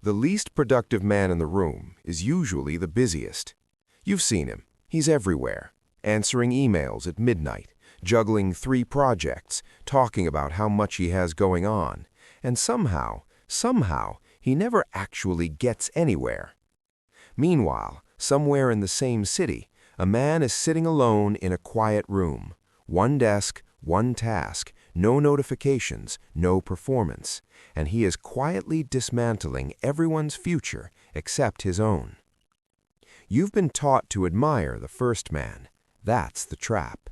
The least productive man in the room is usually the busiest. You've seen him. He's everywhere, answering emails at midnight, juggling 3 projects, talking about how much he has going on, and somehow, he never actually gets anywhere. Meanwhile, somewhere in the same city, a man is sitting alone in a quiet room. One desk, one task, no notifications, no performance, and he is quietly dismantling everyone's future except his own. You've been taught to admire the first man. That's the trap.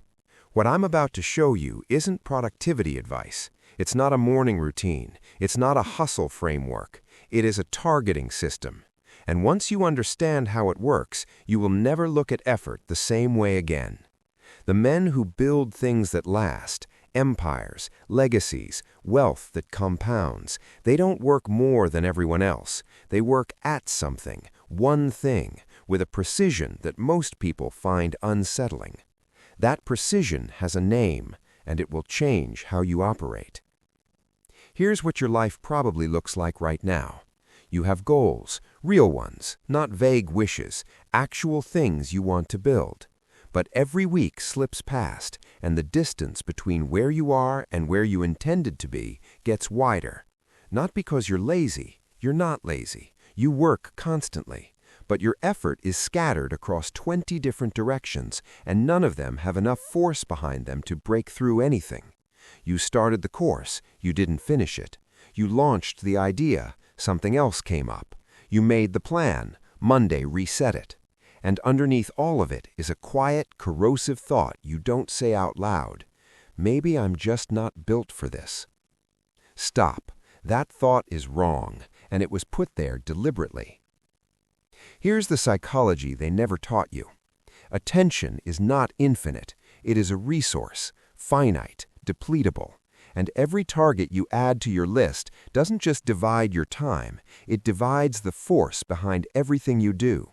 What I'm about to show you isn't productivity advice. It's not a morning routine. It's not a hustle framework. It is a targeting system. And once you understand how it works, you will never look at effort the same way again. The men who build things that last, empires, legacies, wealth that compounds, they don't work more than everyone else. They work at something, one thing, with a precision that most people find unsettling. That precision has a name, and it will change how you operate. Here's what your life probably looks like right now. You have goals, real ones, not vague wishes, actual things you want to build. But every week slips past, and the distance between where you are and where you intended to be gets wider. Not because you're lazy. You're not lazy. You work constantly. But your effort is scattered across 20 different directions, and none of them have enough force behind them to break through anything. You started the course. You didn't finish it. You launched the idea. Something else came up. You made the plan. Monday reset it. And underneath all of it is a quiet, corrosive thought you don't say out loud. Maybe I'm just not built for this. Stop. That thought is wrong, and it was put there deliberately. Here's the psychology they never taught you. Attention is not infinite. It is a resource, finite, depletable. And every target you add to your list doesn't just divide your time, it divides the force behind everything you do.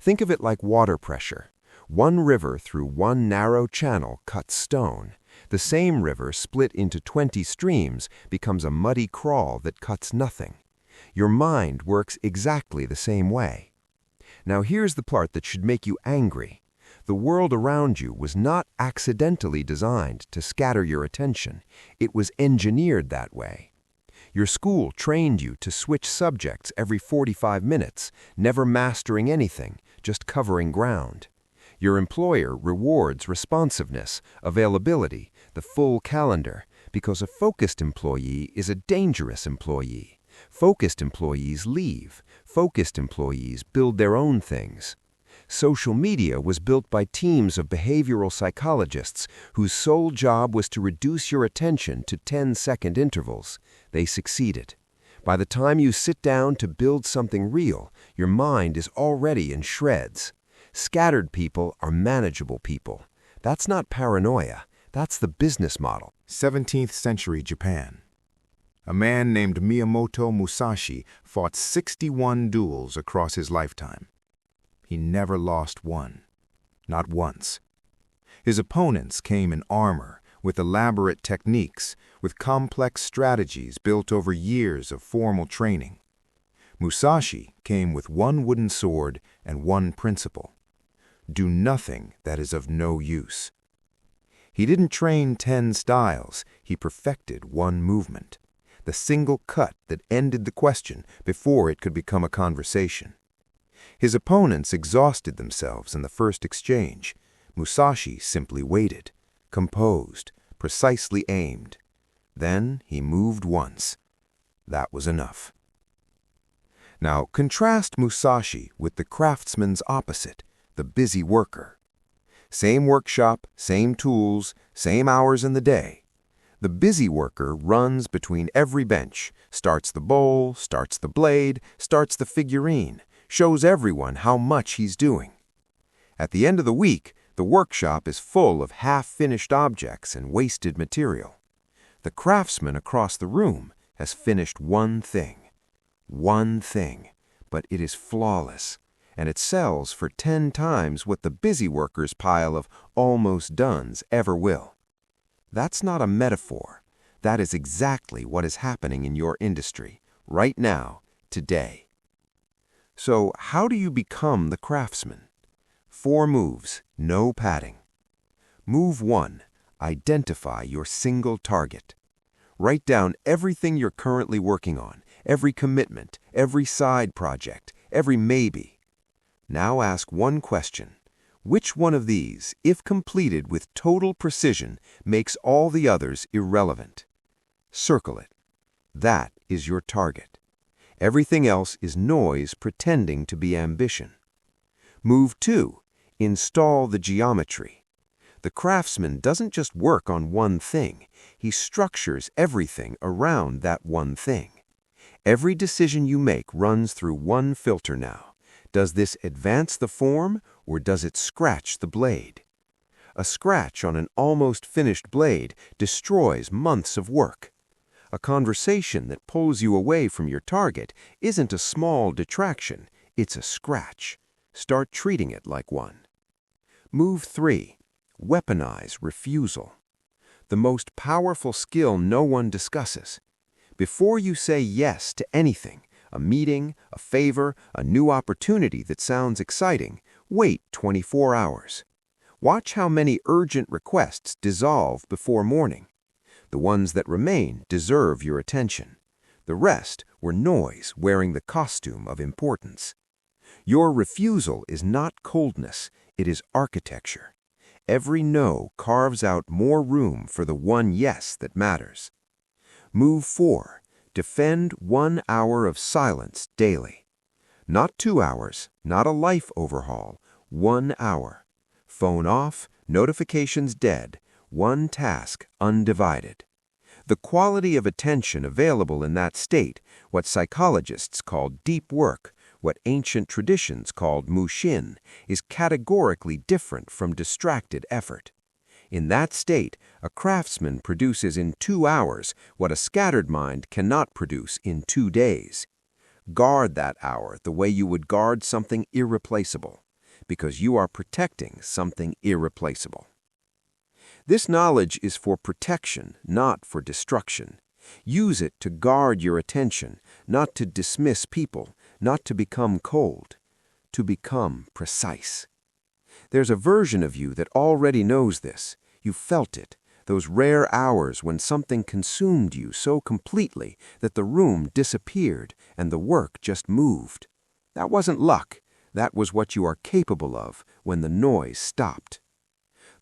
Think of it like water pressure. One river through one narrow channel cuts stone. The same river split into 20 streams becomes a muddy crawl that cuts nothing. Your mind works exactly the same way. Now here's the part that should make you angry. The world around you was not accidentally designed to scatter your attention. It was engineered that way. Your school trained you to switch subjects every 45 minutes, never mastering anything, just covering ground. Your employer rewards responsiveness, availability, the full calendar, because a focused employee is a dangerous employee. Focused employees leave. Focused employees build their own things. Social media was built by teams of behavioral psychologists whose sole job was to reduce your attention to 10-second intervals. They succeeded. By the time you sit down to build something real, your mind is already in shreds. Scattered people are manageable people. That's not paranoia. That's the business model. 17th century Japan. A man named Miyamoto Musashi fought 61 duels across his lifetime. He never lost one. Not once. His opponents came in armor, with elaborate techniques, with complex strategies built over years of formal training. Musashi came with one wooden sword and one principle: do nothing that is of no use. He didn't train 10 styles, he perfected one movement, the single cut that ended the question before it could become a conversation. His opponents exhausted themselves in the first exchange. Musashi simply waited, composed, precisely aimed. Then he moved once. That was enough. Now contrast Musashi with the craftsman's opposite, the busy worker. Same workshop, same tools, same hours in the day. The busy worker runs between every bench, starts the bowl, starts the blade, starts the figurine, shows everyone how much he's doing. At the end of the week, the workshop is full of half-finished objects and wasted material. The craftsman across the room has finished one thing, but it is flawless, and it sells for 10 times what the busy worker's pile of almost dones ever will. That's not a metaphor. That is exactly what is happening in your industry, right now, today. So, how do you become the craftsman? 4 moves, no padding. Move 1. Identify your single target. Write down everything you're currently working on, every commitment, every side project, every maybe. Now ask one question. Which one of these, if completed with total precision, makes all the others irrelevant? Circle it. That is your target. Everything else is noise pretending to be ambition. Move 2. Install the geometry. The craftsman doesn't just work on one thing. He structures everything around that one thing. Every decision you make runs through one filter now. Does this advance the form, or does it scratch the blade? A scratch on an almost finished blade destroys months of work. A conversation that pulls you away from your target isn't a small detraction, it's a scratch. Start treating it like one. Move 3. Weaponize refusal. The most powerful skill no one discusses. Before you say yes to anything, a meeting, a favor, a new opportunity that sounds exciting, wait 24 hours. Watch how many urgent requests dissolve before morning. The ones that remain deserve your attention. The rest were noise wearing the costume of importance. Your refusal is not coldness, it is architecture. Every no carves out more room for the one yes that matters. Move 4. Defend 1 hour of silence daily. Not 2 hours, not a life overhaul, 1 hour. Phone off, notifications dead, one task undivided. The quality of attention available in that state, what psychologists call deep work, what ancient traditions called mushin, is categorically different from distracted effort. In that state, a craftsman produces in 2 hours what a scattered mind cannot produce in 2 days. Guard that hour the way you would guard something irreplaceable, because you are protecting something irreplaceable. This knowledge is for protection, not for destruction. Use it to guard your attention, not to dismiss people, not to become cold, to become precise. There's a version of you that already knows this. You felt it, those rare hours when something consumed you so completely that the room disappeared and the work just moved. That wasn't luck. That was what you are capable of when the noise stopped.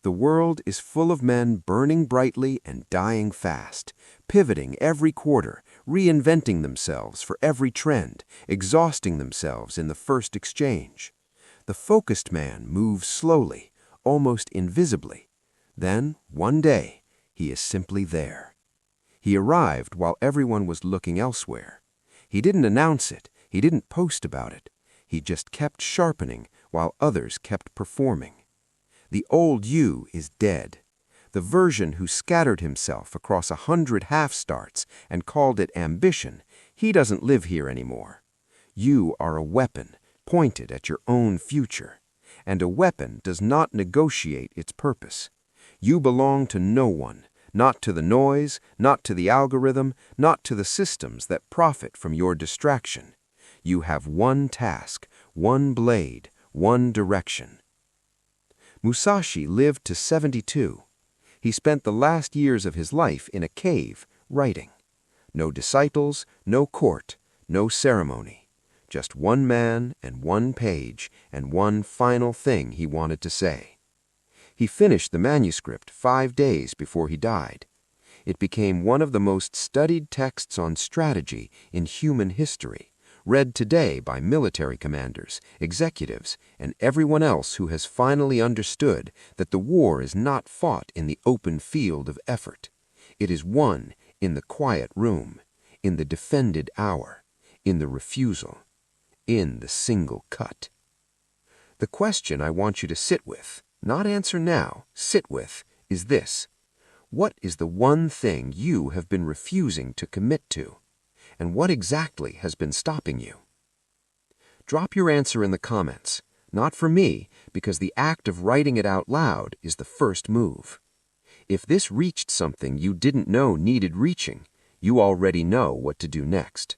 The world is full of men burning brightly and dying fast, pivoting every quarter, reinventing themselves for every trend, exhausting themselves in the first exchange. The focused man moves slowly, almost invisibly. Then, one day, he is simply there. He arrived while everyone was looking elsewhere. He didn't announce it. He didn't post about it. He just kept sharpening while others kept performing. The old you is dead. The version who scattered himself across 100 half-starts and called it ambition, he doesn't live here anymore. You are a weapon pointed at your own future, and a weapon does not negotiate its purpose. You belong to no one, not to the noise, not to the algorithm, not to the systems that profit from your distraction. You have one task, one blade, one direction. Musashi lived to 72. He spent the last years of his life in a cave, writing. No disciples, no court, no ceremony. Just one man and one page and one final thing he wanted to say. He finished the manuscript 5 days before he died. It became one of the most studied texts on strategy in human history, read today by military commanders, executives, and everyone else who has finally understood that the war is not fought in the open field of effort. It is won in the quiet room, in the defended hour, in the refusal, in the single cut. The question I want you to sit with, not answer now, sit with, is this. What is the one thing you have been refusing to commit to? And what exactly has been stopping you? Drop your answer in the comments, not for me, because the act of writing it out loud is the first move. If this reached something you didn't know needed reaching, you already know what to do next.